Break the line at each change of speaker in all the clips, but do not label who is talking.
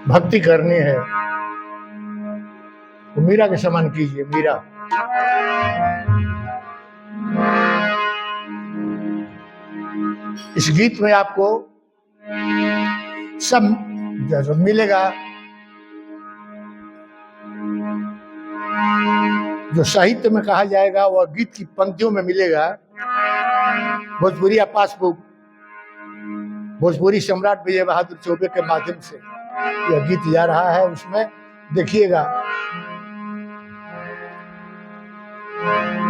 भक्ति करनी है तो मीरा के समान कीजिए। मीरा इस गीत में आपको सब मिलेगा, जो साहित्य में कहा जाएगा वह गीत की पंक्तियों में मिलेगा। भोजपुरी पासबुक भोजपुरी सम्राट विजय बहादुर चौबे के माध्यम से यह गीत जा रहा है, उसमें देखिएगा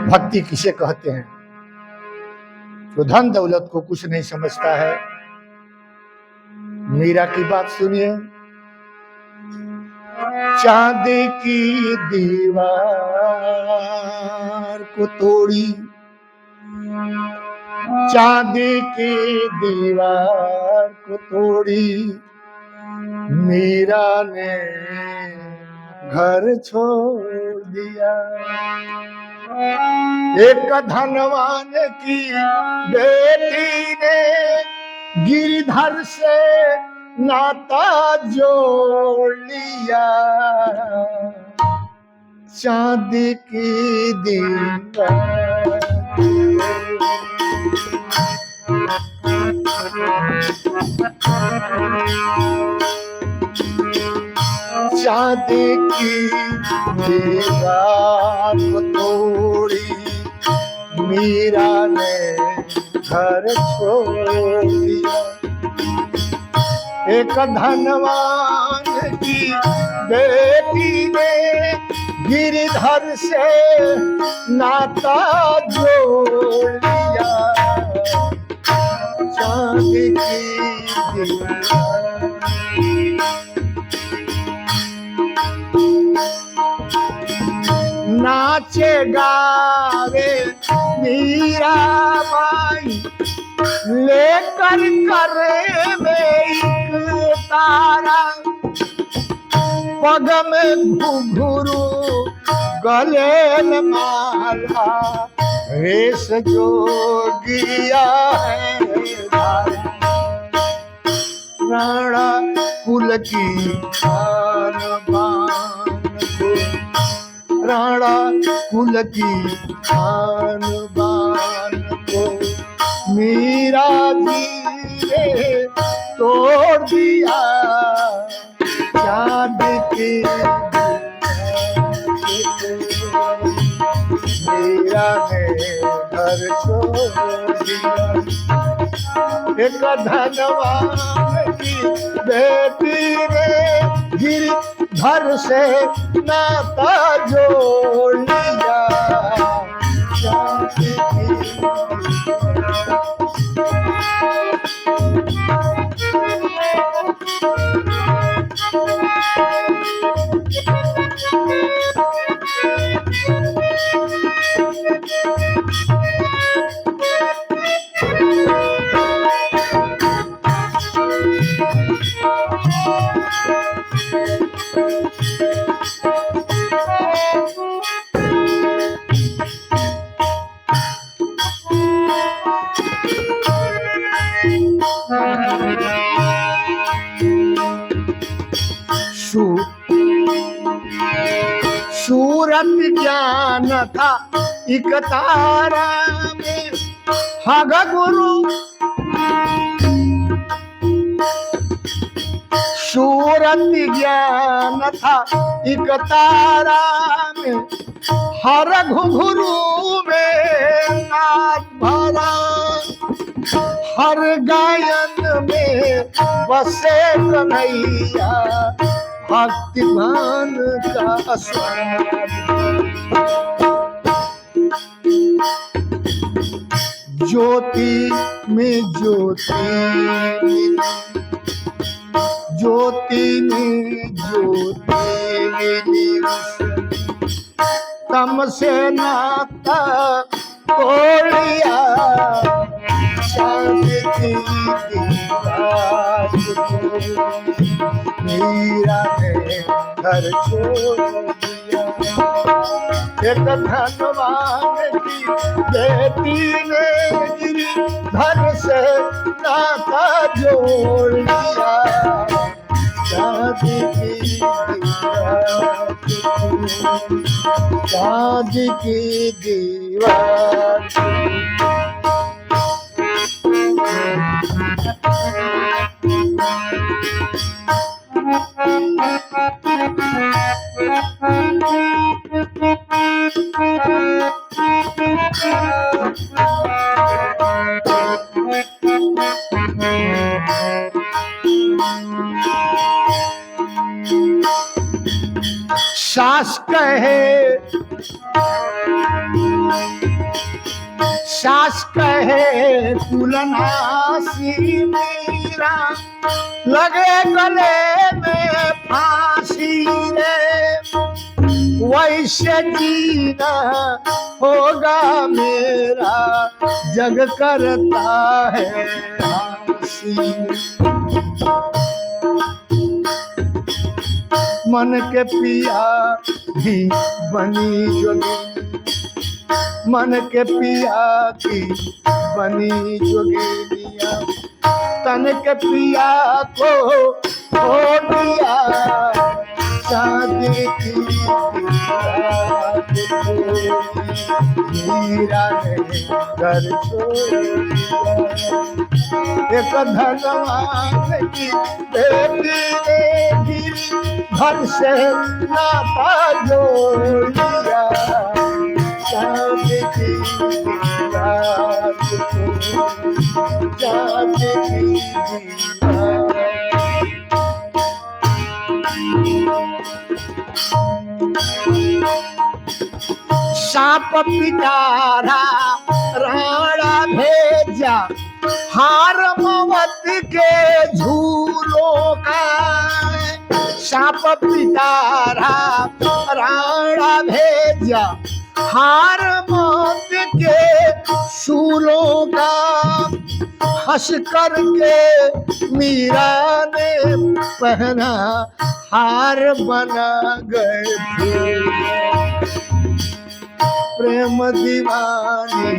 भक्ति किसे कहते हैं। जो धन दौलत को कुछ नहीं समझता है, मीरा की बात सुनिए। चांदी की दीवार को तोड़ी, चांदी की दीवार को तोड़ी, मीरा ने घर छोड़ दिया। एक धनवान की बेटी ने गिरधर से नाता जोड़ लिया। चांदी की दीवार, चांदी की दीवार को तोड़ी, मीरा ने घर छोड़ दिया। एक धनवान की बेटी ने गिरधर से नाता जोड़ लिया। चांदी की दीवार, नाचे गावे मीरा बाई, लेकर करे में एक तारा। पग में घुंघरू गले में माला, रेस जोगिया है राणा कुल की खान बान को, राणा कुल की खान बान को मीरा जी ने तोड़ दिया। चांद की मीरा ने घर छोड़ दिया। एक धनवान की बेटी ने गिरधर से नाता जोड़ लिया। सूरत ज्ञान था एक तारा में, हग गुरु सूरत ज्ञान था एक तारा में, हर घुंघरू में नाद भरा। हर गायन में बसे कन्हैया, भक्तिमान का स्वाद। ज्योति में ज्योति मिली, ज्योति में ज्योति मिली, तम से नाता तोड़ लिया। चांद की दीवार को मीरा ने घर छोड़ दिया। एक धनवान की बेटी ने गिरधर से नाता जोड़ लिया। चांदी की दीवार, चांदी की दीवार। सास कहे, सास कहे तुलनासी मेरा, लगे गले में फांसी रे, वैसे जीना होगा मेरा, जग करता है हंसी। मन के पिया भी बनी जोगी, मन के पिया की बनी जोगिनिया, तन के पिया को छोड़ दिया, चांदी की हीरा ने घर एक धनवान की बेटी ने गिरी, घर से नाता जोड़िया, चांदी की चांदी की सांप पिटारा राणा भेजा, हार मवत के झूलों का, सांप पिटारा राणा भेजा, हार मौत के सूलों का, हंस करके मीरा ने पहना, हार बना गए प्रेम दीवानी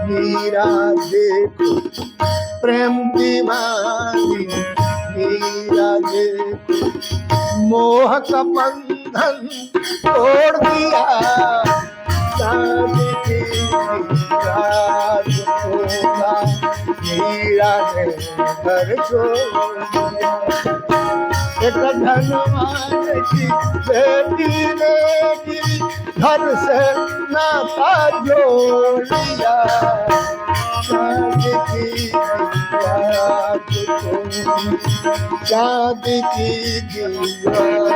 मीरा देखो, प्रेम दीवानी मीरा देखो, मोह का बंधन तोड़ दिया, चांदी की रात होगा, मीरा ने घर छोड़ दिया, एक धनवान की बेटी ने गिरी, घर से नाता जोड़ लिया, चांदी की रात चांदी की दीवार।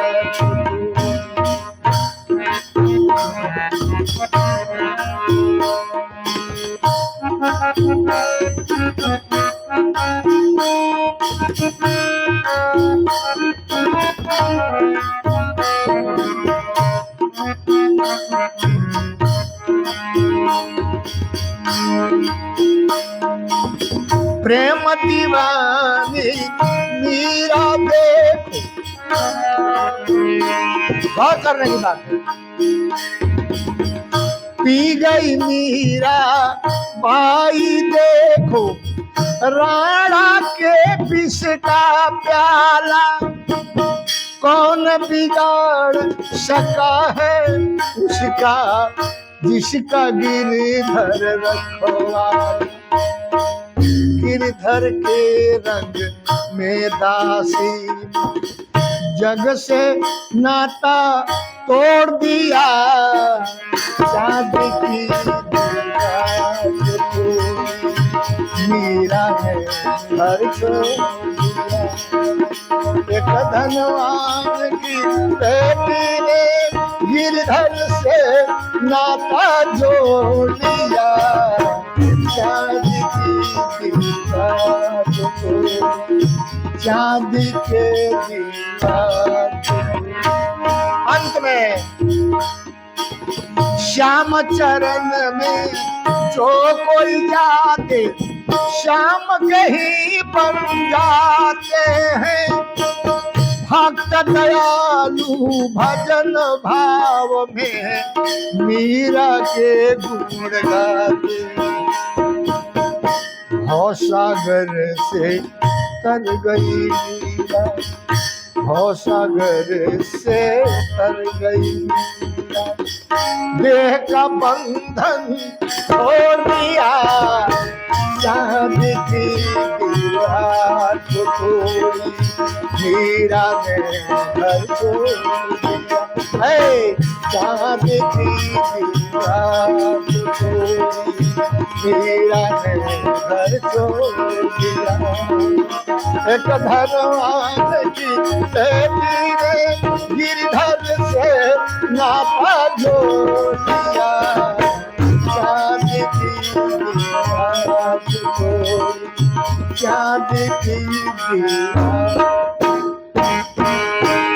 प्रेम दीवानी मीरा देखो, बहुत करने की बात है, पी गई मीरा बाई देखो, राणा के विष का प्याला, कौन बिगाड़ सका है उसका, जिसका गिरधर रखवाला, गिरधर के रंग में दासी, जग से नाता तोड़ दिया, चांदी की मीरा है घर छोड़ दिया, एक धनवान की बेटी ने गिरधर से नाता जोड़ लिया, चांदी की चांदी के दीवार। अंत में श्याम चरण में जो कोई जाते, श्याम कहीं बन जाते हैं, भक्त दयालु भजन भाव में मीरा के गुण गाते, भव सागर से तर गई मीरा, भव सागर से तर गई, देह का बंधन छोड़ दिया, चांद की दीवार को तोड़ी, मीरा ने घर छोड़ दिया, है चांद की दीवार को तोड़ी, मीरा ने घर छोड़ दिया। एक धनवान की बेटी ने गिरधर से नापा जोड़िया, चांद की दीवार को, चांद की दीवार